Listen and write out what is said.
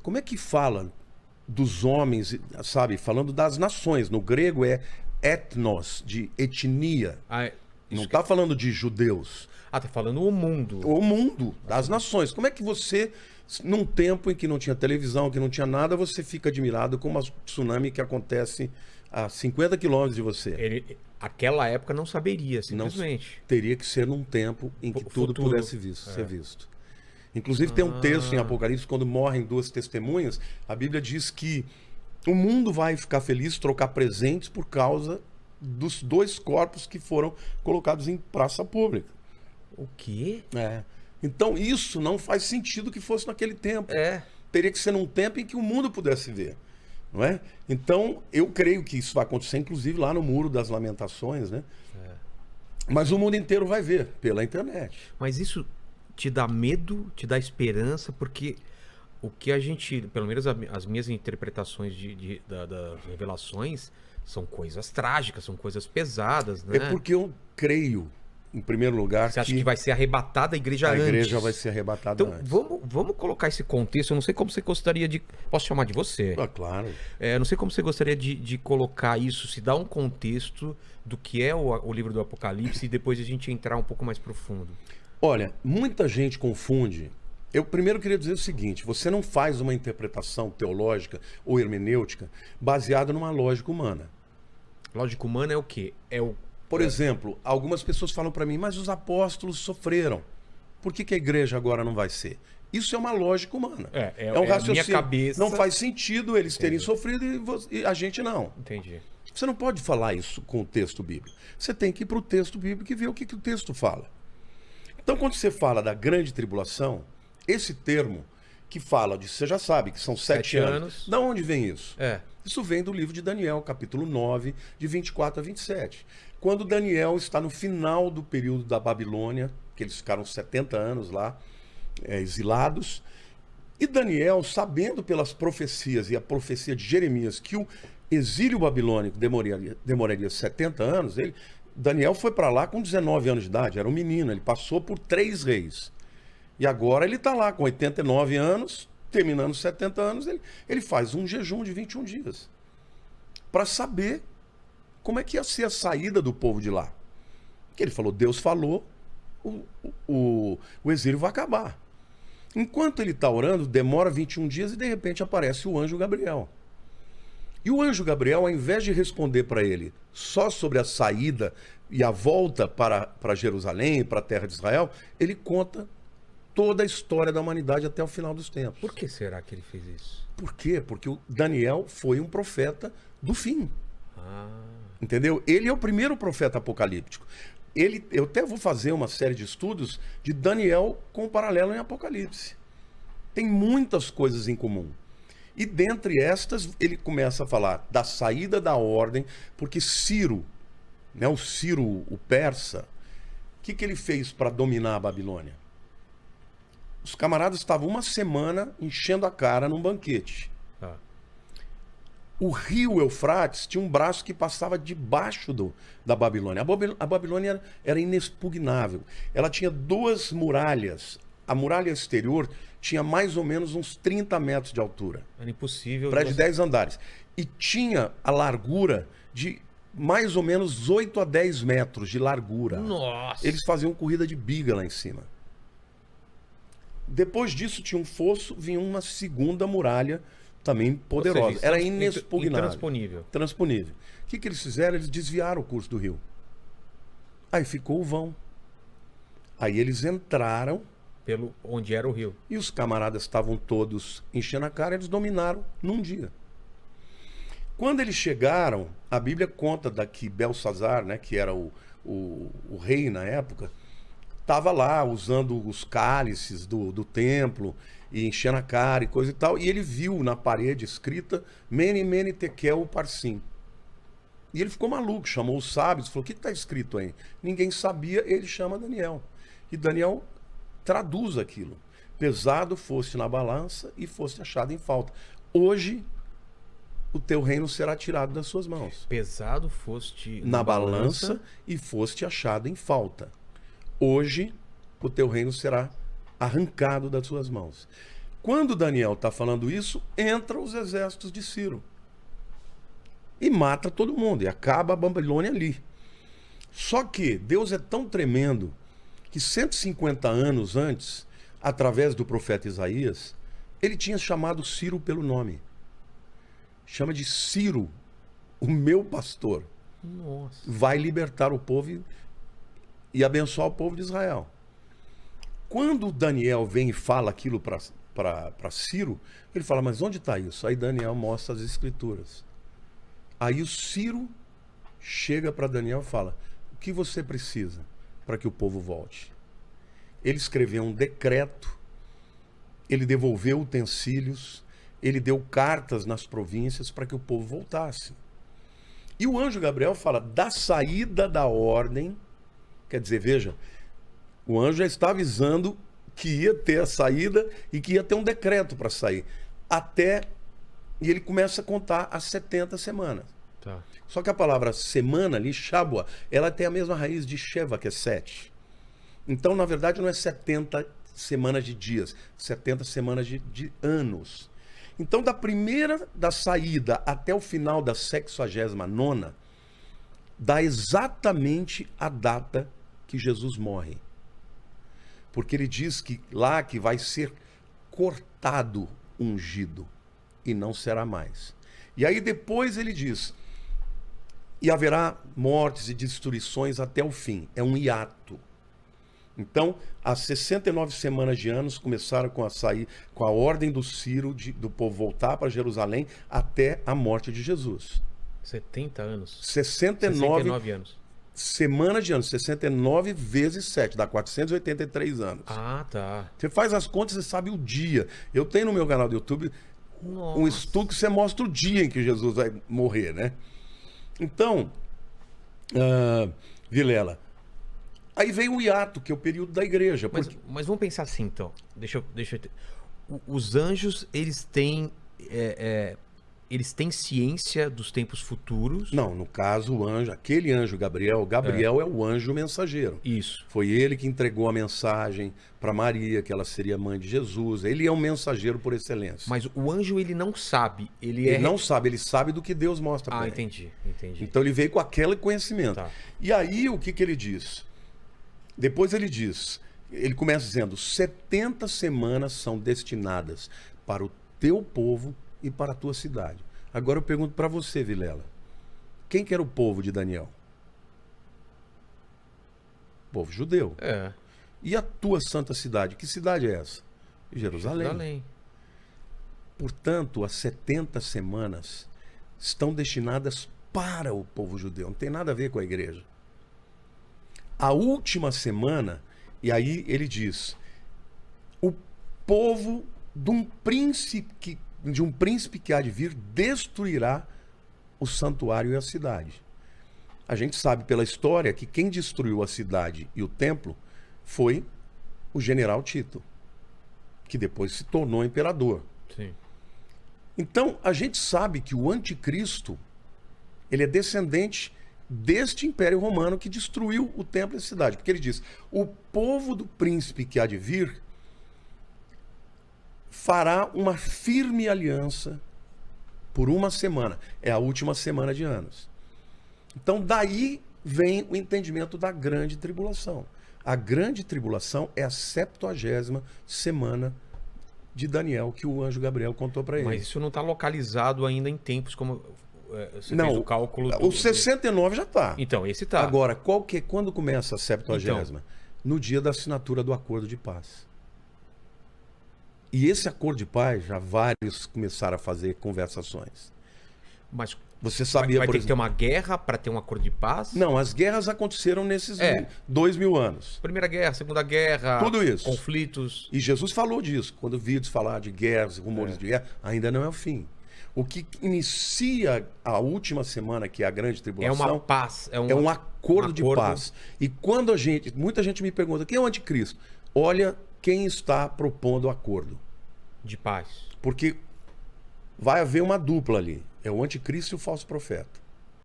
como é que fala dos homens, sabe? Falando das nações. No grego é etnos, de etnia. Ah, Não isso está falando de judeus. tá falando o mundo. O mundo, das nações. Como é que você, num tempo em que não tinha televisão, que não tinha nada, você fica admirado com uma tsunami que acontece a 50 quilômetros de você? Aquela época não saberia, Não simplesmente. teria que ser num tempo em que tudo Futuro. pudesse ser visto. Inclusive tem um texto em Apocalipse, quando morrem duas testemunhas, a Bíblia diz que o mundo vai ficar feliz, trocar presentes por causa dos dois corpos que foram colocados em praça pública. O quê? Então isso não faz sentido que fosse naquele tempo. Teria que ser num tempo em que o mundo pudesse ver. Não é? Então, eu creio que isso vai acontecer, inclusive, lá no Muro das Lamentações, né? Mas o mundo inteiro vai ver pela internet. Mas isso te dá medo, te dá esperança, porque o que a gente, pelo menos as minhas interpretações das revelações, são coisas trágicas, são coisas pesadas, né? É porque eu creio, em primeiro lugar, Você acha que vai ser arrebatada a igreja antes? A igreja vai ser arrebatada então, antes. Vamos colocar esse contexto. Eu não sei como você gostaria de... Posso chamar de você? Claro. Eu não sei como você gostaria de colocar isso, se dá um contexto do que é o livro do Apocalipse e depois a gente entrar um pouco mais profundo. Olha, muita gente confunde. Eu primeiro queria dizer o seguinte: você não faz uma interpretação teológica ou hermenêutica baseada numa lógica humana. Lógica humana é o quê? Por exemplo, algumas pessoas falam para mim, mas os apóstolos sofreram. Por que a igreja agora não vai ser? Isso é uma lógica humana. É um raciocínio. Minha cabeça... Não faz sentido eles terem sofrido e a gente não. Entendi. Você não pode falar isso com o texto bíblico. Você tem que ir para o texto bíblico e ver o que o texto fala. Então, quando você fala da grande tribulação, esse termo que fala de, você já sabe que são 7 anos. Da onde vem isso? Isso vem do livro de Daniel, capítulo 9, de 24 a 27. Quando Daniel está no final do período da Babilônia, que eles ficaram 70 anos lá, exilados, e Daniel, sabendo pelas profecias e a profecia de Jeremias que o exílio babilônico demoraria 70 anos, Daniel foi para lá com 19 anos de idade, era um menino, ele passou por 3 reis. E agora ele está lá com 89 anos, terminando 70 anos, ele faz um jejum de 21 dias. Para saber como é que ia ser a saída do povo de lá. Porque ele falou, Deus falou, o exílio vai acabar. Enquanto ele está orando, demora 21 dias e de repente aparece o anjo Gabriel. E o anjo Gabriel, ao invés de responder para ele só sobre a saída e a volta para Jerusalém, para a terra de Israel, ele conta toda a história da humanidade até o final dos tempos. Por que será que ele fez isso? Por quê? Porque o Daniel foi um profeta do fim. Entendeu? Ele é o primeiro profeta apocalíptico. Eu até vou fazer uma série de estudos de Daniel com paralelo em Apocalipse. Tem muitas coisas em comum. E dentre estas, ele começa a falar da saída da ordem, porque Ciro, né, o Ciro, o persa, o que ele fez para dominar a Babilônia? Os camaradas estavam uma semana enchendo a cara num banquete. O rio Eufrates tinha um braço que passava debaixo da Babilônia. A Babilônia era inexpugnável. Ela tinha 2 muralhas. A muralha exterior tinha mais ou menos uns 30 metros de altura. Era impossível. Prédio de 10 andares. E tinha a largura de mais ou menos 8 a 10 metros de largura. Nossa! Eles faziam corrida de biga lá em cima. Depois disso tinha um fosso, vinha uma segunda muralha também poderosa. Ou seja, era inexpugnável. Intransponível. Transponível. O que eles fizeram? Eles desviaram o curso do rio. Aí ficou o vão. Aí eles entraram. Pelo onde era o rio. E os camaradas estavam todos enchendo a cara, eles dominaram num dia. Quando eles chegaram, a Bíblia conta daqui Belsazar, né, que era o rei na época, estava lá usando os cálices do templo e enchendo a cara e coisa e tal. E ele viu na parede escrita Mene, Mene, Tekel, Parsim. E ele ficou maluco, chamou os sábios, falou, o que está escrito aí? Ninguém sabia, ele chama Daniel. E Daniel traduz aquilo. Pesado foste na balança e foste achado em falta. Hoje, o teu reino será tirado das suas mãos. Pesado foste na balança e foste achado em falta. Hoje, o teu reino será arrancado das suas mãos. Quando Daniel está falando isso, entram os exércitos de Ciro. E mata todo mundo, e acaba a Babilônia ali. Só que Deus é tão tremendo que 150 anos antes, através do profeta Isaías, ele tinha chamado Ciro pelo nome. Chama de Ciro, o meu pastor. Nossa. Vai libertar o povo e abençoar o povo de Israel. Quando Daniel vem e fala aquilo para Ciro, ele fala, mas onde está isso? Aí Daniel mostra as escrituras. Aí o Ciro chega para Daniel e fala, o que você precisa para que o povo volte? Ele escreveu um decreto, ele devolveu utensílios, ele deu cartas nas províncias para que o povo voltasse. E o anjo Gabriel fala da saída da ordem, quer dizer, veja, o anjo já está avisando que ia ter a saída e que ia ter um decreto para sair. E ele começa a contar as 70 semanas. Tá. Só que a palavra semana ali, Shabua, ela tem a mesma raiz de Sheva, que é 7. Então, na verdade, não é 70 semanas de dias, 70 semanas de anos. Então, da saída até o final da 69ª, dá exatamente a data que Jesus morre. Porque ele diz que lá que vai ser cortado, ungido, e não será mais. E aí depois ele diz, e haverá mortes e destruições até o fim. É um hiato. Então, as 69 semanas de anos começaram com a ordem do Ciro do povo voltar para Jerusalém até a morte de Jesus. 70 anos. 69 anos. Semanas de anos, 69 vezes 7, dá 483 anos. Ah, tá. Você faz as contas, você sabe o dia. Eu tenho no meu canal do YouTube um estudo que você mostra o dia em que Jesus vai morrer, né? Então, Vilela, aí vem o hiato, que é o período da igreja. Mas vamos pensar assim, então. Deixa eu... Os anjos, eles têm ciência dos tempos futuros? Não, no caso, aquele anjo Gabriel é o anjo mensageiro. Isso. Foi ele que entregou a mensagem para Maria, que ela seria mãe de Jesus. Ele é um mensageiro por excelência. Mas o anjo, ele não sabe. Ele não sabe, ele sabe do que Deus mostra para ele. Entendi. Então ele veio com aquele conhecimento. Tá. E aí, o que ele diz? Depois ele começa dizendo, 70 semanas são destinadas para o teu povo e para a tua cidade. Agora eu pergunto para você, Vilela, quem que era o povo de Daniel? O povo judeu. É. E a tua santa cidade? Que cidade é essa? Jerusalém. Portanto, as 70 semanas estão destinadas para o povo judeu. Não tem nada a ver com a igreja. A última semana, e aí ele diz, o povo de um príncipe que há de vir destruirá o santuário e a cidade. A gente sabe pela história que quem destruiu a cidade e o templo foi o general Tito, que depois se tornou imperador. Sim. Então, a gente sabe que o anticristo, ele é descendente deste Império Romano que destruiu o templo e a cidade. Porque ele diz, o povo do príncipe que há de vir fará uma firme aliança por uma semana. É a última semana de anos. Então, daí vem o entendimento da grande tribulação. A grande tribulação é a 70ª semana de Daniel, que o anjo Gabriel contou para ele. Mas isso não está localizado ainda em tempos como... Você não, fez o cálculo... O 69 já está. Então, esse está. Agora, quando começa a 70ª? Então, no dia da assinatura do acordo de paz. E esse acordo de paz, já vários começaram a fazer conversações. Mas você sabia, vai ter que ter uma guerra para ter um acordo de paz? Não, as guerras aconteceram nesses 2000 anos. Primeira Guerra, Segunda Guerra, tudo isso. Conflitos. E Jesus falou disso. Quando vídeos falar de guerras, rumores de guerra, ainda não é o fim. O que inicia a última semana, que é a grande tribulação... É uma paz. É um acordo de paz. E quando muita gente me pergunta, quem é o anticristo? Olha quem está propondo o acordo. De paz. Porque vai haver uma dupla ali. É o anticristo e o falso profeta.